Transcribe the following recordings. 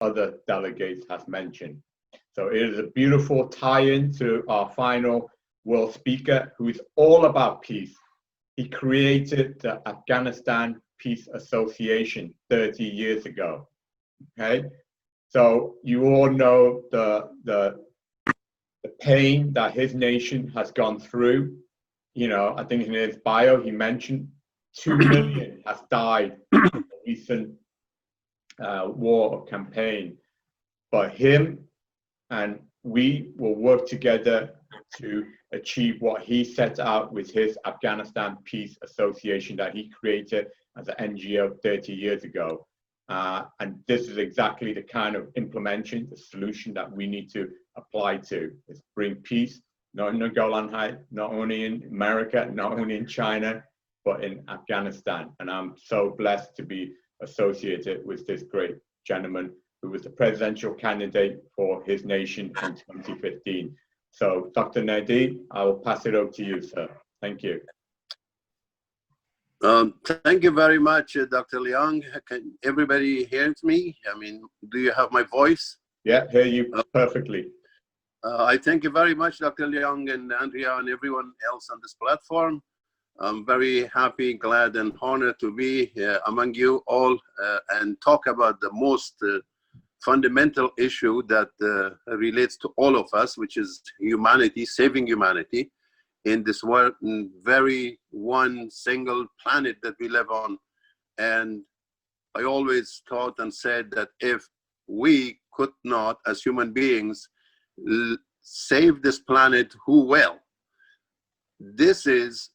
other delegates has mentioned. So it is a beautiful tie-in to our final world speaker, who is all about peace. He created the Afghanistan Peace Association 30 years ago. Okay, so you all know the pain that his nation has gone through. You know, I think in his bio he mentioned 2 million has died in the recent war or campaign. But him and we will work together to achieve what he set out with his Afghanistan Peace Association that he created as an NGO 30 years ago. And this is exactly the kind of implementation, the solution that we need to apply to, is bring peace, not in the Golan Heights, not only in America, not only in China, but in Afghanistan. And I'm so blessed to be associated with this great gentleman who was the presidential candidate for his nation in 2015. So Dr. Nadi, I will pass it over to you, sir. Thank you. Thank you very much, Dr. Leong. Can everybody hear me? I mean, do you have my voice? Yeah, hear you perfectly. I thank you very much, Dr. Leong and Andrea and everyone else on this platform. I'm very happy, glad, and honored to be among you all and talk about the most fundamental issue that relates to all of us, which is humanity, saving humanity in this very one single planet that we live on. And I always thought and said that if we could not, as human beings, save this planet, who will? This is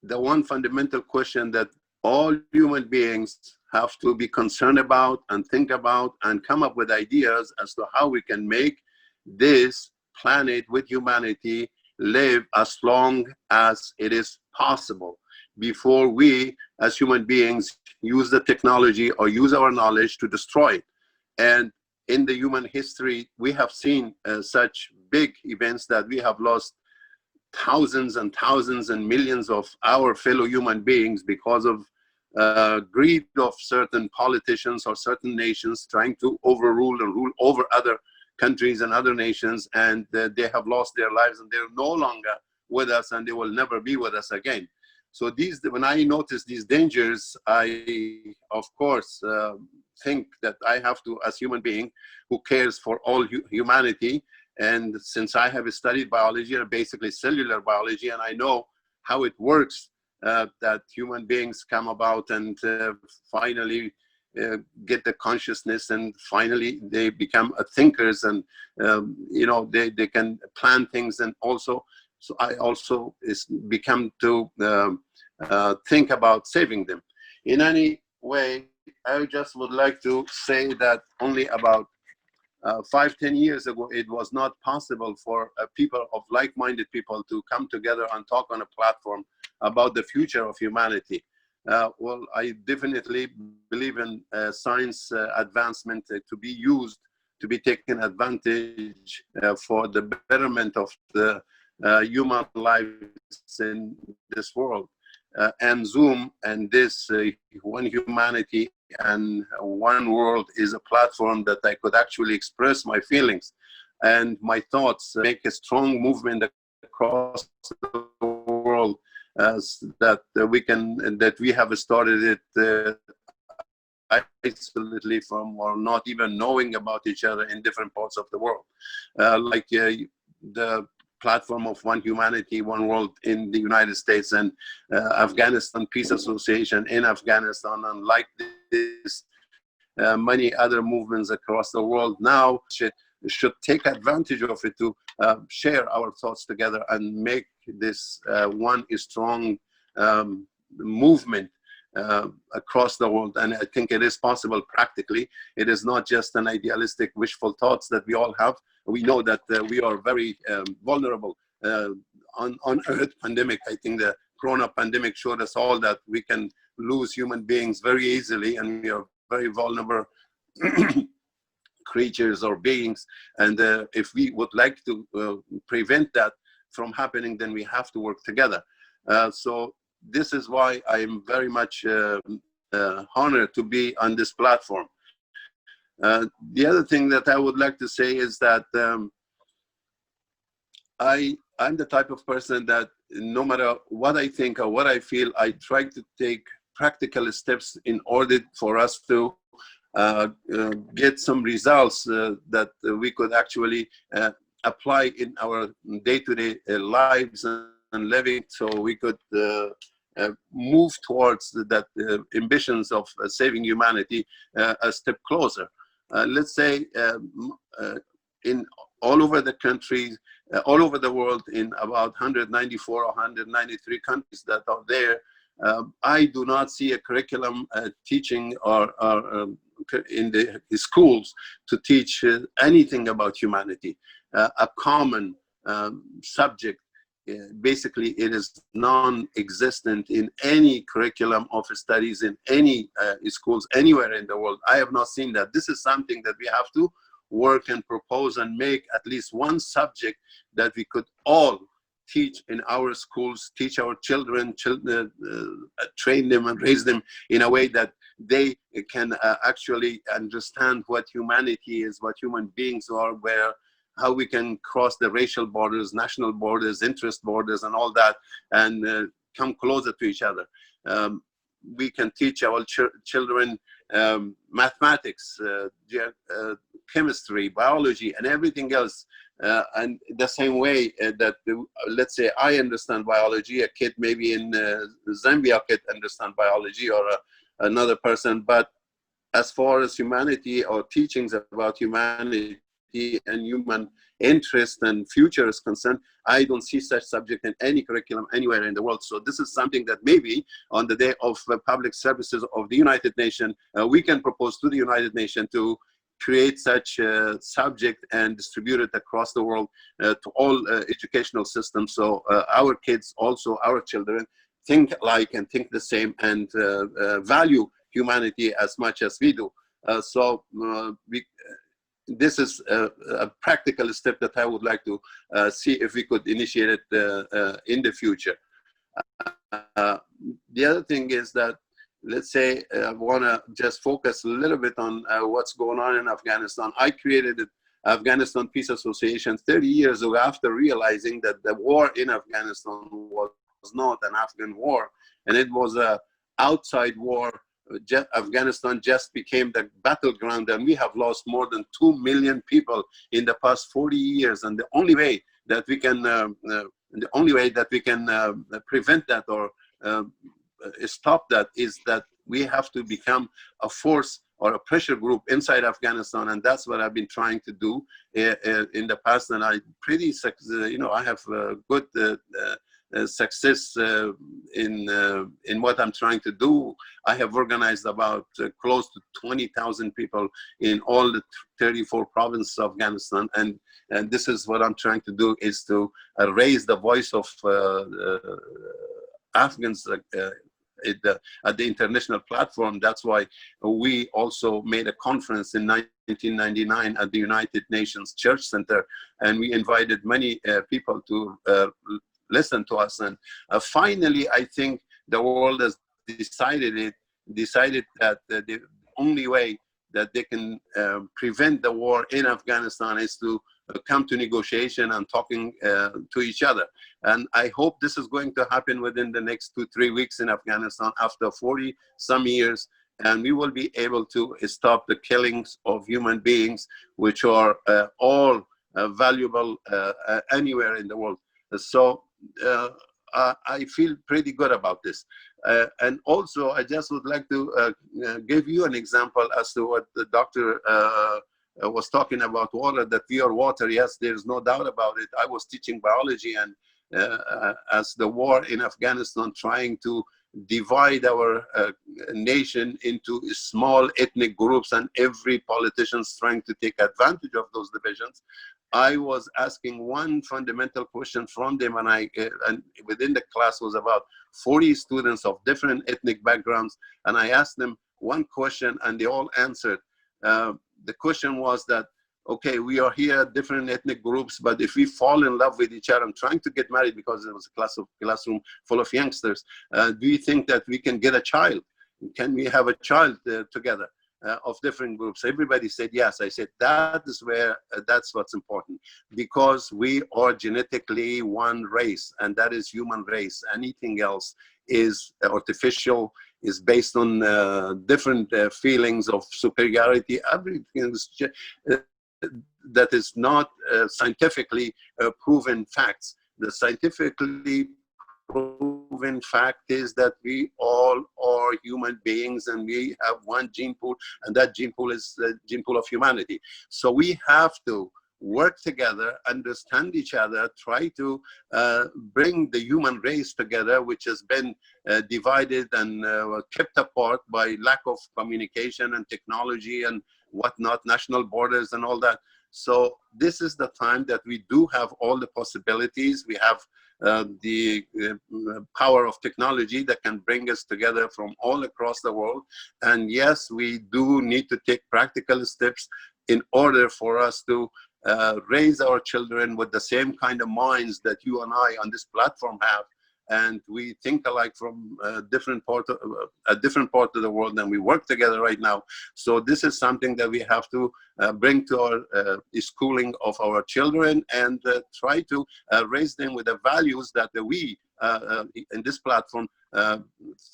the one fundamental question that all human beings have to be concerned about and think about and come up with ideas as to how we can make this planet with humanity live as long as it is possible before we as human beings use the technology or use our knowledge to destroy it. And in the human history, we have seen such big events that we have lost thousands and thousands and millions of our fellow human beings because of greed of certain politicians or certain nations trying to overrule and rule over other countries and other nations, and they have lost their lives and they're no longer with us and they will never be with us again. So when I notice these dangers, I of course think that I have to, as a human being who cares for all humanity, and since I have studied biology, or basically cellular biology, and I know how it works, that human beings come about and finally get the consciousness, and finally they become thinkers, and you know, they can plan things, and also, so I also become to think about saving them. In any way, I just would like to say that only about 5-10 years ago, it was not possible for people of like-minded people to come together and talk on a platform about the future of humanity. Well, I definitely believe in science advancement to be used, to be taken advantage for the betterment of the human lives in this world. And Zoom and this One Humanity and One World is a platform that I could actually express my feelings and my thoughts, make a strong movement across the world, that we have started it isolatedly from, or not even knowing about each other in different parts of the world, like the platform of One Humanity, One World in the United States, and Afghanistan Peace Association in Afghanistan, and like this, many other movements across the world now should take advantage of it to share our thoughts together and make this one strong movement across the world. And I think it is possible practically. It is not just an idealistic wishful thoughts that we all have. We know that we are very vulnerable on Earth. Pandemic, I think the Corona pandemic showed us all that we can lose human beings very easily, and we are very vulnerable creatures or beings. And if we would like to prevent that from happening, then we have to work together. So this is why I'm very much honored to be on this platform. The other thing that I would like to say is that I'm the type of person that no matter what I think or what I feel, I try to take practical steps in order for us to get some results that we could actually apply in our day-to-day lives and living, so we could move towards that ambitions of saving humanity a step closer. Let's say in all over the countries, all over the world, in about 194 or 193 countries that are there, I do not see a curriculum teaching or in the schools to teach anything about humanity, a common subject. Basically, it is non-existent in any curriculum of studies in any schools anywhere in the world. I have not seen that. This is something that we have to work and propose and make at least one subject that we could all teach in our schools, teach our children, train them and raise them in a way that they can actually understand what humanity is, what human beings are, how we can cross the racial borders, national borders, interest borders, and all that, and come closer to each other. We can teach our children mathematics, chemistry, biology, and everything else. And the same way that, let's say, I understand biology, a kid maybe in Zambia could understand biology, or another person. But as far as humanity or teachings about humanity and human interest and future is concerned, I don't see such subject in any curriculum anywhere in the world. So this is something that maybe on the day of public services of the United Nations, we can propose to the United Nations to create such a subject and distribute it across the world to all educational systems. So our kids, also our children, think like and think the same and value humanity as much as we do. This is a practical step that I would like to see if we could initiate it in the future. The other thing is that, let's say, I want to just focus a little bit on what's going on in Afghanistan. I created the Afghanistan Peace Association 30 years ago after realizing that the war in Afghanistan was not an Afghan war, and it was an outside war. Afghanistan just became the battleground, and we have lost more than 2 million people in the past 40 years. And the only way that we can, prevent that or stop that is that we have to become a force or a pressure group inside Afghanistan, and that's what I've been trying to do in the past. And I I have good success in what I'm trying to do. I have organized about close to 20,000 people in all the 34 provinces of Afghanistan, and this is what I'm trying to do, is to raise the voice of Afghans at the international platform. That's why we also made a conference in 1999 at the United Nations Church Center, and we invited many people to listen to us. And finally, I think the world has decided that the only way that they can prevent the war in Afghanistan is to come to negotiation and talking to each other. And I hope this is going to happen within the next 2-3 weeks in Afghanistan after 40 some years, and we will be able to stop the killings of human beings, which are all valuable anywhere in the world. So I feel pretty good about this. And also, I just would like to give you an example as to what the doctor was talking about water, that we are water. Yes, there's no doubt about it. I was teaching biology, and as the war in Afghanistan trying to divide our nation into small ethnic groups, and every politician is trying to take advantage of those divisions, I was asking one fundamental question from them, and within the class was about 40 students of different ethnic backgrounds, and I asked them one question, and they all answered. The question was that, okay, we are here, different ethnic groups, but if we fall in love with each other, I'm trying to get married because it was a classroom full of youngsters. Do you think that we can get a child? Can we have a child together? of different groups. Everybody said yes. I said that is where that's what's important, because we are genetically one race, and that is human race. Anything else is artificial, is based on different feelings of superiority. Everything is that is not scientifically proven facts. The scientifically proven fact is that we all are human beings, and we have one gene pool, and that gene pool is the gene pool of humanity. So we have to work together, understand each other, try to bring the human race together, which has been divided and kept apart by lack of communication and technology and whatnot, national borders and all that. So this is the time that we do have all the possibilities. We have the power of technology that can bring us together from all across the world. And yes, we do need to take practical steps in order for us to raise our children with the same kind of minds that you and I on this platform have. And we think alike from a different part of the world, and we work together right now. So this is something that we have to bring to our schooling of our children, and try to raise them with the values that we in this platform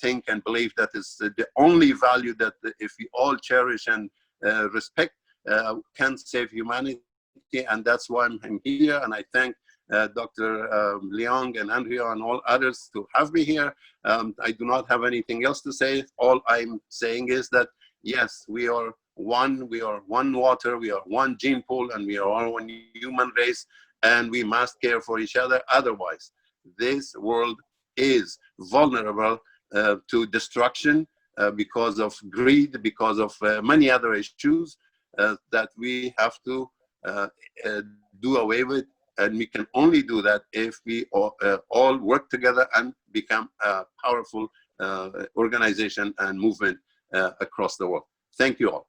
think and believe that is the only value that if we all cherish and respect can save humanity. And that's why I'm here, and I thank Dr. Leong and Andrea and all others to have me here. I do not have anything else to say. All I'm saying is that, yes, we are one water, we are one gene pool, and we are all one human race, and we must care for each other. Otherwise, this world is vulnerable to destruction because of greed, because of many other issues that we have to do away with. And we can only do that if we all work together and become a powerful organization and movement across the world. Thank you all.